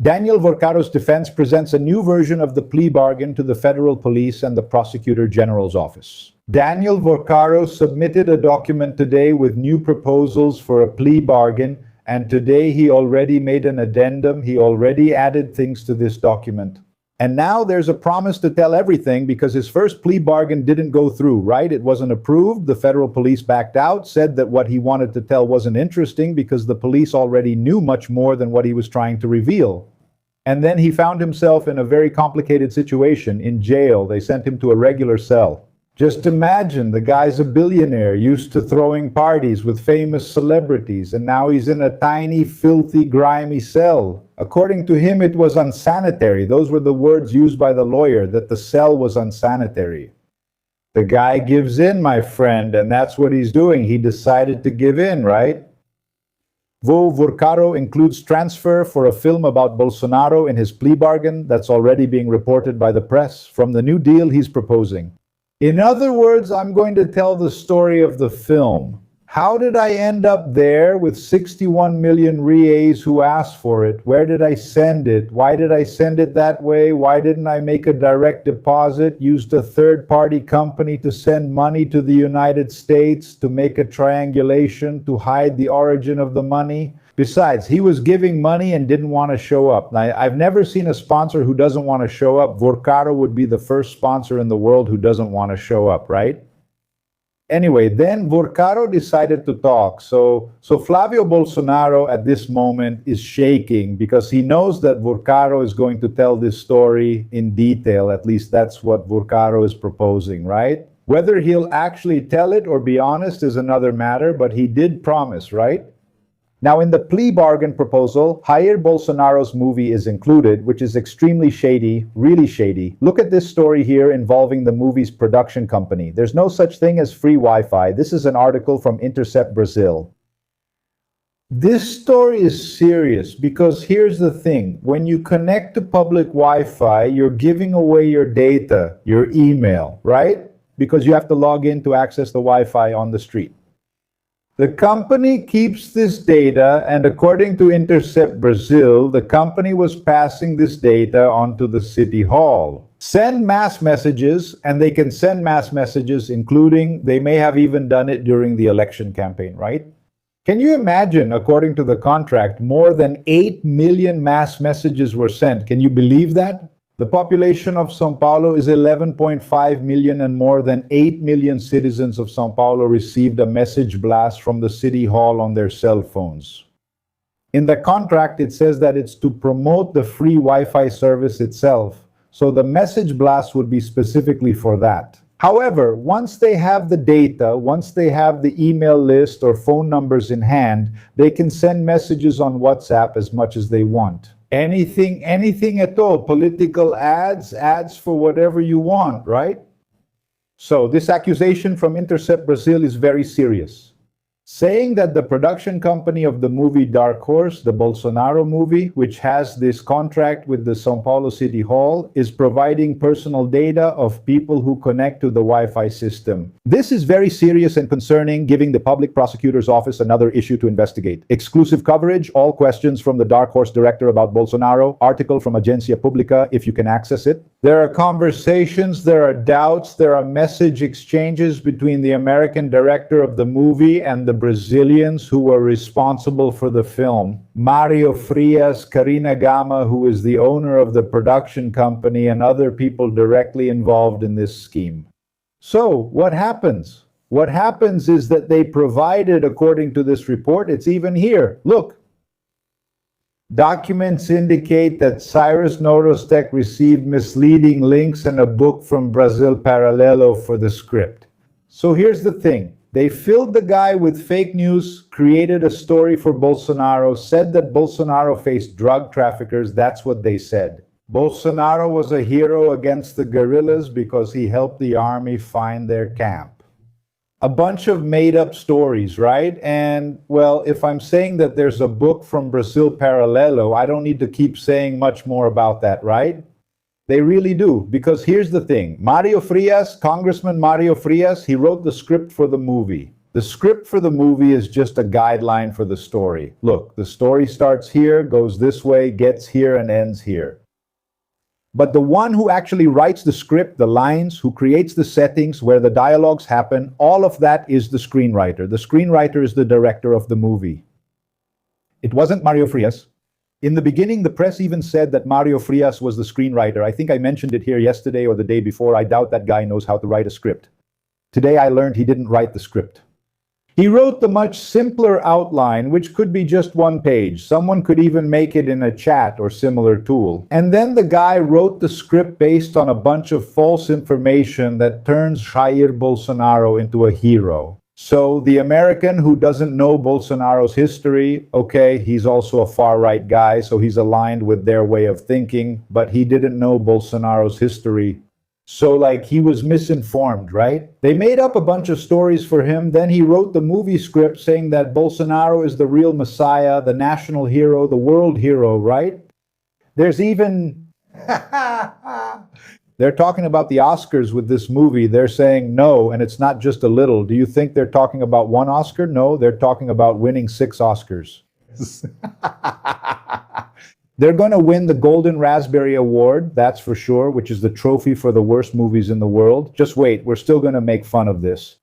Daniel Vorcaro's defense presents a new version of the plea bargain to the federal police and the prosecutor general's office. Daniel Vorcaro submitted a document today with new proposals for a plea bargain, and today he already made an addendum. He already added things to this document. And now there's a promise to tell everything because his first plea bargain didn't go through, right? It wasn't approved. The federal police backed out, said that what he wanted to tell wasn't interesting because the police already knew much more than what he was trying to reveal. And then he found himself in a very complicated situation in jail. They sent him to a regular cell. Just imagine, the guy's a billionaire, used to throwing parties with famous celebrities, and now he's in a tiny, filthy, grimy cell. According to him, it was unsanitary. Those were the words used by the lawyer, that the cell was unsanitary. The guy gives in, my friend, and that's what he's doing. He decided to give in, right? Vorcaro includes transfer for a film about Bolsonaro in his plea bargain that's already being reported by the press from the new deal he's proposing. In other words, I'm going to tell the story of the film. How did I end up there with 61 million reais who asked for it? Where did I send it? Why did I send it that way? Why didn't I make a direct deposit? Used a third-party company to send money to the United States to make a triangulation to hide the origin of the money? Besides, he was giving money and didn't want to show up. Now, I've never seen a sponsor who doesn't want to show up. Vorcaro would be the first sponsor in the world who doesn't want to show up, right? Anyway, then Vorcaro decided to talk. So Flavio Bolsonaro at this moment is shaking because he knows that Vorcaro is going to tell this story in detail. At least that's what Vorcaro is proposing, right? Whether he'll actually tell it or be honest is another matter, but he did promise, right? Now, in the plea bargain proposal, Jair Bolsonaro's movie is included, which is extremely shady, really shady. Look at this story here involving the movie's production company. There's no such thing as free Wi-Fi. This is an article from Intercept, Brazil. This story is serious because here's the thing. When you connect to public Wi-Fi, you're giving away your data, your email, right? Because you have to log in to access the Wi-Fi on the street. The company keeps this data, and according to Intercept Brazil, the company was passing this data onto the city hall. Send mass messages, and they can send mass messages, including, they may have even done it during the election campaign, right? Can you imagine, according to the contract, more than 8 million mass messages were sent? Can you believe that? The population of São Paulo is 11.5 million, and more than 8 million citizens of São Paulo received a message blast from the city hall on their cell phones. In the contract, it says that it's to promote the free Wi-Fi service itself, so the message blast would be specifically for that. However, once they have the data, once they have the email list or phone numbers in hand, they can send messages on WhatsApp as much as they want. Anything at all. Political ads for whatever you want, right? So this accusation from Intercept Brazil is very serious, saying that the production company of the movie Dark Horse, the Bolsonaro movie, which has this contract with the São Paulo City Hall, is providing personal data of people who connect to the Wi-Fi system. This is very serious and concerning, giving the public prosecutor's office another issue to investigate. Exclusive coverage, all questions from the Dark Horse director about Bolsonaro, article from Agência Pública, if you can access it. There are conversations, there are doubts, there are message exchanges between the American director of the movie and the Brazilians who were responsible for the film. Mario Frias, Karina Gama, who is the owner of the production company, and other people directly involved in this scheme. So, what happens? What happens is that they provided, according to this report, it's even here. Look. Documents indicate that Cyrus Norostec received misleading links and a book from Brasil Paralelo for the script. So here's the thing. They filled the guy with fake news, created a story for Bolsonaro, said that Bolsonaro faced drug traffickers. That's what they said. Bolsonaro was a hero against the guerrillas because he helped the army find their camp. A bunch of made-up stories, right? And, well, if I'm saying that there's a book from Brasil Paralelo, I don't need to keep saying much more about that, right? They really do, because here's the thing. Mario Frias, Congressman Mario Frias, he wrote the script for the movie. The script for the movie is just a guideline for the story. Look, the story starts here, goes this way, gets here, and ends here. But the one who actually writes the script, the lines, who creates the settings where the dialogues happen, all of that is the screenwriter. The screenwriter is the director of the movie. It wasn't Mario Frias. In the beginning, the press even said that Mario Frias was the screenwriter. I think I mentioned it here yesterday or the day before. I doubt that guy knows how to write a script. Today I learned he didn't write the script. He wrote the much simpler outline, which could be just one page. Someone could even make it in a chat or similar tool. And then the guy wrote the script based on a bunch of false information that turns Jair Bolsonaro into a hero. So the American who doesn't know Bolsonaro's history, okay, he's also a far-right guy, so he's aligned with their way of thinking, but he didn't know Bolsonaro's history. So, like, he was misinformed, right? They made up a bunch of stories for him. Then he wrote the movie script saying that Bolsonaro is the real messiah, the national hero, the world hero, right? There's even... They're talking about the Oscars with this movie. They're saying no, and it's not just a little. Do you think they're talking about one Oscar? No, they're talking about winning 6 Oscars. They're going to win the Golden Raspberry Award, that's for sure, which is the trophy for the worst movies in the world. Just wait, we're still going to make fun of this.